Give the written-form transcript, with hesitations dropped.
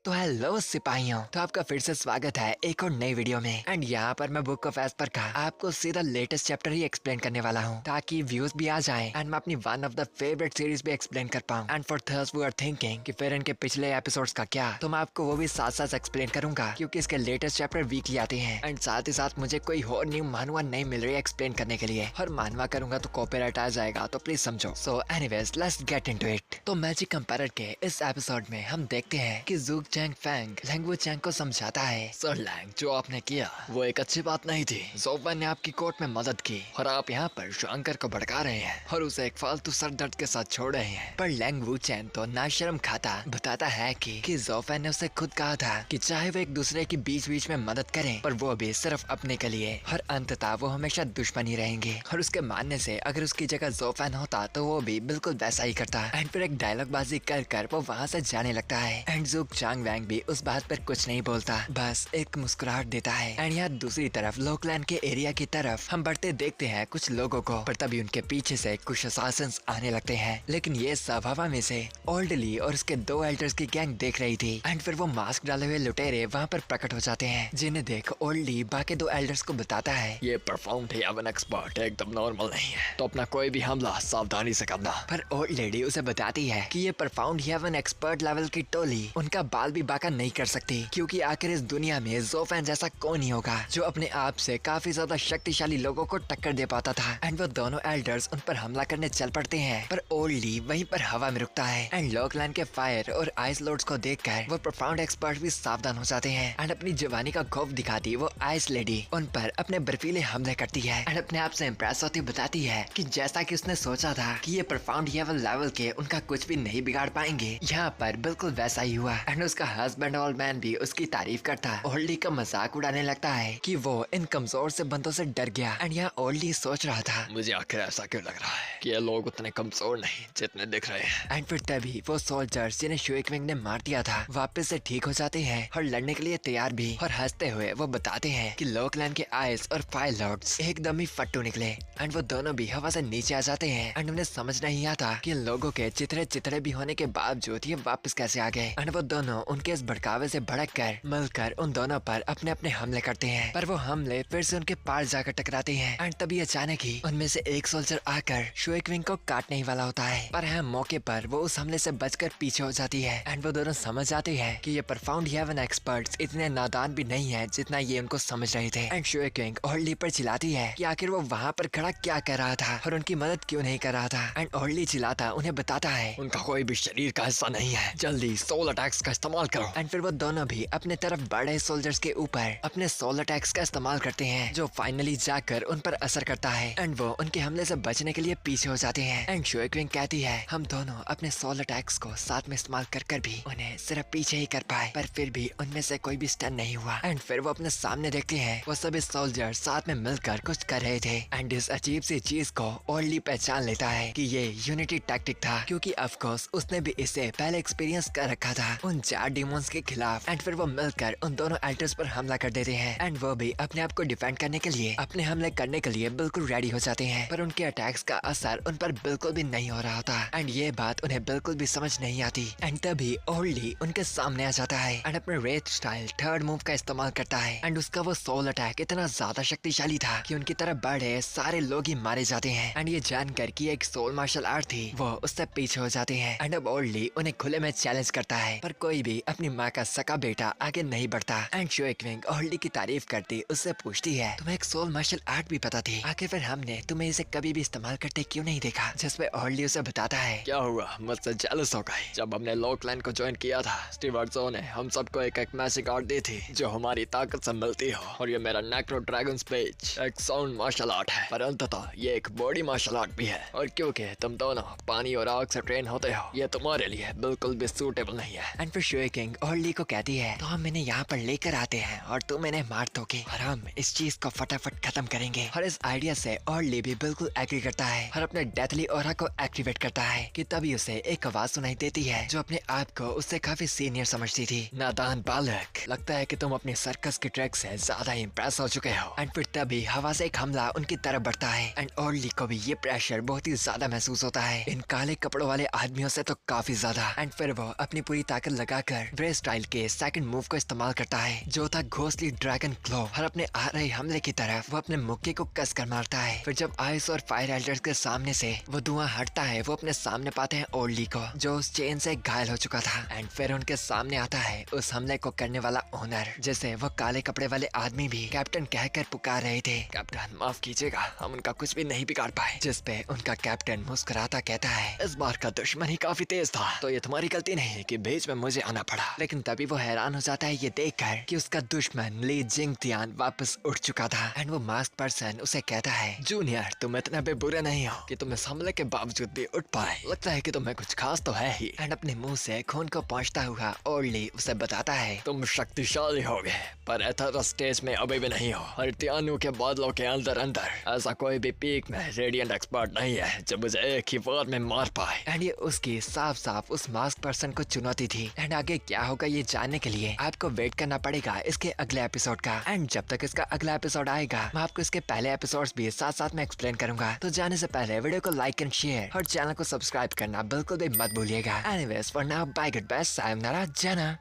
तो हेलो सिपाहियों, तो आपका फिर से स्वागत है एक और नई वीडियो में। एंड यहाँ पर मैं बुक ऑफ एस्पर का आपको सीधा लेटेस्ट चैप्टर ही एक्सप्लेन करने वाला हूँ, ताकि व्यूज भी आ जाएं एंड मैं अपनी one of the favourite series भी एक्सप्लेन कर पाऊँ। And further we are thinking कि फिर इनके पिछले एपिसोड्स का क्या, तो मैं आपको वो भी साथ साथ एक्सप्लेन करूंगा, क्योंकि इसके लेटेस्ट चैप्टर वीकली आते हैं। एंड साथ ही साथ मुझे कोई और न्यू मानवा नहीं मिल रही है एक्सप्लेन करने के लिए, और मानवा करूंगा तो कॉपीराइट आ जाएगा, तो प्लीज समझो। So anyways let's get into it. तो मैजिक कंपेरर के इस एपिसोड में हम देखते हैं कि ज़ुग चैंग फैंग लैंग वुचैंग को समझाता है, सर लैंग, जो आपने किया वो एक अच्छी बात नहीं थी। ज़ोफन ने आपकी कोर्ट में मदद की और आप यहाँ पर शंकर को भड़का रहे हैं और उसे एक फालतू सर दर्द के साथ छोड़ रहे हैं। पर लैंग वुचैंग तो नाशर्म खाता बताता है कि ज़ोफन ने उसे खुद कहा था कि चाहे वो एक दूसरे की बीच बीच में मदद करें, पर वो भी सिर्फ अपने के लिए, और अंततः वो हमेशा दुश्मन ही रहेंगे। और उसके मानने से अगर उसकी जगह ज़ोफन होता तो वो भी बिल्कुल वैसा ही करता। एंड फिर एक डायलॉग बाजी कर वो वहाँ से जाने लगता है। एंड ज़ुग चांग वैंग भी उस बात पर कुछ नहीं बोलता, बस एक मुस्कुराहट देता है। एंड यहाँ दूसरी तरफ लोकलैंड के एरिया की तरफ हम बढ़ते देखते हैं कुछ लोगों को, पर तभी उनके पीछे से कुछ असासिन्स आने लगते हैं। लेकिन ये सब हवा में से ओल्डली और उसके दो एल्डर्स की गैंग देख रही थी। एंड फिर वो मास्क डाले हुए लुटेरे वहाँ पर प्रकट हो जाते हैं, जिन्हें देख ओल्डली बाकी दो एल्डर्स को बताता है, ये परफॉर्म हेवन एक्सपर्ट एकदम नॉर्मल नहीं है, तो अपना कोई भी हमला सावधानी से करना। पर ओल्ड लेडी उसे बताती है कि ये परफाउंड हेवन एक्सपर्ट लेवल की टोली उनका बाल भी बाका नहीं कर सकती, क्योंकि आखिर इस दुनिया में ज़ोफन जैसा कौन ही होगा जो अपने आप से काफी ज्यादा शक्तिशाली लोगों को टक्कर दे पाता था। एंड वो दोनों एल्डर्स उन पर हमला करने चल पड़ते हैं, पर ओल्डली वहीं पर हवा में रुकता है। एंड लोकलैंड के फायर और आइस लॉर्ड्स को देखकर वो परफाउंड एक्सपर्ट भी सावधान हो जाते हैं। एंड अपनी जवानी का खौफ दिखाती वो आइस लेडी उन पर अपने बर्फीले हमले करती है। एंड अपने आप से इम्प्रेस होती बताती है कि जैसा कि उसने सोचा था कि ये परफाउंड लेवल के उनका कुछ भी नहीं बिगाड़ पाएंगे, यहाँ पर बिल्कुल वैसा ही हुआ। एंड उसका हस्बैंड ओल्ड मैन भी उसकी तारीफ करता, ओल्डी का मजाक उड़ाने लगता है कि वो इन कमजोर से बंदों से डर गया। एंड यहाँ ओल्डी सोच रहा था, मुझे आखिर ऐसा क्यों लग रहा है कि ये लोग उतने कमजोर नहीं जितने दिख रहे हैं। एंड फिर तभी वो सोल्जर्स जिन्हें शुएक्विंग ने मार दिया था वापस से ठीक हो जाते हैं और लड़ने के लिए तैयार भी। और हंसते हुए वो बताते हैं कि लोकलैंड के आइस और फायर लॉर्ड्स एकदम ही फट्टू निकले। एंड वो दोनों भी हवा से नीचे आ जाते हैं। एंड उन्हें समझ नहीं आता कि लोगों के चित्रे भी होने के बावजूद ये वापस कैसे आ गए। एंड वो दोनों उनके इस भड़कावे से भड़क कर मिलकर उन दोनों पर अपने अपने हमले करते हैं, पर वो हमले फिर से उनके पार जाकर टकराते हैं। एंड तभी अचानक ही उनमें से एक सोल्जर आकर शुएक्विंग को काटने ही वाला होता है, पर हम मौके पर वो उस हमले से बचकर पीछे हो जाती है। एंड वो दोनों समझ जाते हैं कि ये परफाउंड हेवन एक्सपर्ट्स इतने नादान भी नहीं है जितना ये उनको समझ रहे थे। एंड शुएक्विंग ओल्डली पर चिल्लाती है कि आखिर वो वहाँ पर खड़ा क्या कर रहा था और उनकी मदद क्यों नहीं कर रहा था। एंड ओल्डली चिल्लाता उन्हें बताता है, उनका कोई भी शरीर का हिस्सा नहीं है, जल्दी सोल अटैक्स का इस्तेमाल करो। एंड फिर वो दोनों भी अपने तरफ बढ़े सोल्जर्स के ऊपर अपने सोल अटैक्स का इस्तेमाल करते हैं, जो फाइनली जाकर उन पर असर करता है। एंड वो उनके हमले से बचने के लिए पीछे हो जाते हैं। एंड शुएक्विंग कहती है, हम दोनों अपने सोल अटैक्स को साथ में इस्तेमाल कर भी उन्हें सिर्फ पीछे ही कर पाए, पर फिर भी उनमें से कोई भी स्टन नहीं हुआ। एंड फिर वो अपने सामने देखते हैं वो सभी सोल्जर साथ में मिलकर कुछ कर रहे थे। एंड इस अजीब सी चीज को ओल्डली पहचान लेता है कि ये यूनिटी टैक्टिक था, क्योंकि ऑफ कोर्स उसने भी इसे पहले एक्सपीरियंस कर रखा था उन 4 डिमोन्स के खिलाफ। एंड फिर वो मिलकर उन दोनों एल्डर्स पर हमला कर देते हैं। एंड वो भी अपने आप को डिफेंड करने के लिए अपने हमले करने के लिए बिल्कुल रेडी हो जाते हैं, पर उनके अटैक्स का असर उन पर बिल्कुल भी नहीं हो रहा था। एंड ये बात उन्हें बिल्कुल भी समझ नहीं आती। एंड तभी ओल्डली उनके सामने आ जाता है एंड अपने रेथ स्टाइल थर्ड मूव का इस्तेमाल करता है। एंड उसका वो सोल अटैक इतना ज्यादा शक्तिशाली था कि उनकी तरफ बढ़े सारे लोग ही मारे जाते हैं। एंड ये जानकर कि एक सोल मार्शल आर्ट थी, वो उससे पीछे हो जाते हैं। एंड अब ओल्डली उन्हें खुले में चैलेंज करता है, पर कोई भी अपनी माँ का सका बेटा आगे नहीं बढ़ता। एंड शुएक्विंग ओल्डली की तारीफ करती उससे पूछती है, तुम्हें एक सोल मार्शल आर्ट भी पता थी, आखिर फिर हमने तुम्हें इसे कभी भी इस्तेमाल करते क्यों नहीं देखा। जिसपे ओल्डली उसे बताता है, क्या हुआ, मुझसे जेलस हो गए। जब हमने लोकलैंड को ज्वाइन किया था, स्टीवर्ट ज़ो ने हम सबको एक मैजिक आर्ट दी थी जो हमारी ताकत से मिलती हो, और ये मेरा नेक्रो ड्रैगन स्पीच एक साउंड मार्शल आर्ट है, पर अंततः ये एक बॉडी मार्शल आर्ट भी है। और क्योंकि तुम दोनों पानी और आग से ट्रेन होते हो, ये तुम्हारे लिए बिल्कुल भी सूटेबल नहीं है। एंड फिर शुएक्विंग ओल्डली को कहती है, तो हम इन्हें यहाँ पर लेकर आते हैं और तुम इन्हें मार दोगे और हम इस चीज को फटाफट खत्म करेंगे। और इस आइडिया से ओल्डली भी बिल्कुल एग्री करता है और अपने डेथली ऑरा को एक्टिवेट करता है कि तभी उसे एक आवाज सुनाई देती है जो अपने आप को उससे काफी सीनियर समझती थी। नादान बालक, लगता है कि तुम अपनी सर्कस की ट्रैक से ज्यादा इम्प्रेस हो चुके हो। एंड फिर तभी हवा से एक हमला उनकी तरफ बढ़ता है। एंड ओल्डली को भी ये प्रेशर बहुत ही ज्यादा महसूस होता है, इन काले कपड़ों वाले आदमियों से तो काफी ज्यादा। एंड फिर वो अपनी पूरी ताकत लगाकर आकर ब्रे स्टाइल के सेकंड मूव को इस्तेमाल करता है, जो था घोसली ड्रैगन क्लो। और अपने आ रहे हमले की तरफ वो अपने मुक्के को कस कर मारता है। फिर जब आइस और फायर एल्डर्स के सामने से वो धुआं हटता है, वो अपने सामने पाते हैं ओल्डी को, जो उस चेन से घायल हो चुका था। एंड फिर उनके सामने आता है उस हमले को करने वाला ओनर, जिसे वो काले कपड़े वाले आदमी भी कैप्टन कहकर पुकार रहे थे। कैप्टन माफ कीजिएगा, हम उनका कुछ भी नहीं बिगाड़ पाए। जिस पे उनका कैप्टन मुस्कुराता कहता है, इस बार का दुश्मन ही काफी तेज था, तो ये तुम्हारी गलती नहीं कि बीच में मुझे आना पड़ा। लेकिन तभी वो हैरान हो जाता है ये देखकर कि उसका दुश्मन ली जिंगतियान वापस उठ चुका था। एंड वो मास्क पर्सन उसे कहता है, जूनियर तुम इतना भी बुरे नहीं हो कि तुम इस हमले के बावजूद भी उठ पाए, लगता है कि तुम्हें कुछ खास तो है ही। एंड अपने मुंह से खून को पहुंचता हुआ ओरली उसे बताता है, तुम शक्तिशाली हो गए पर एथर स्टेज में अभी भी नहीं हो। हर्टियानु के बादलों के अंदर अंदर ऐसा कोई भी पीक में रेडिएंट एक्सपर्ट नहीं है जो मुझे एक ही वार में मार पाए। एंड ये उसकी साफ साफ उस मास्क पर्सन को चुनौती थी। एंड आगे क्या होगा ये जानने के लिए आपको वेट करना पड़ेगा इसके अगले एपिसोड का। एंड जब तक इसका अगला एपिसोड आएगा मैं आपको इसके पहले एपिसोड्स भी साथ साथ में एक्सप्लेन करूंगा। तो जाने से पहले वीडियो को लाइक एंड शेयर और चैनल को सब्सक्राइब करना बिल्कुल भी मत भूलिएगा। Anyways for now bye, good bye, sayonara, जाना।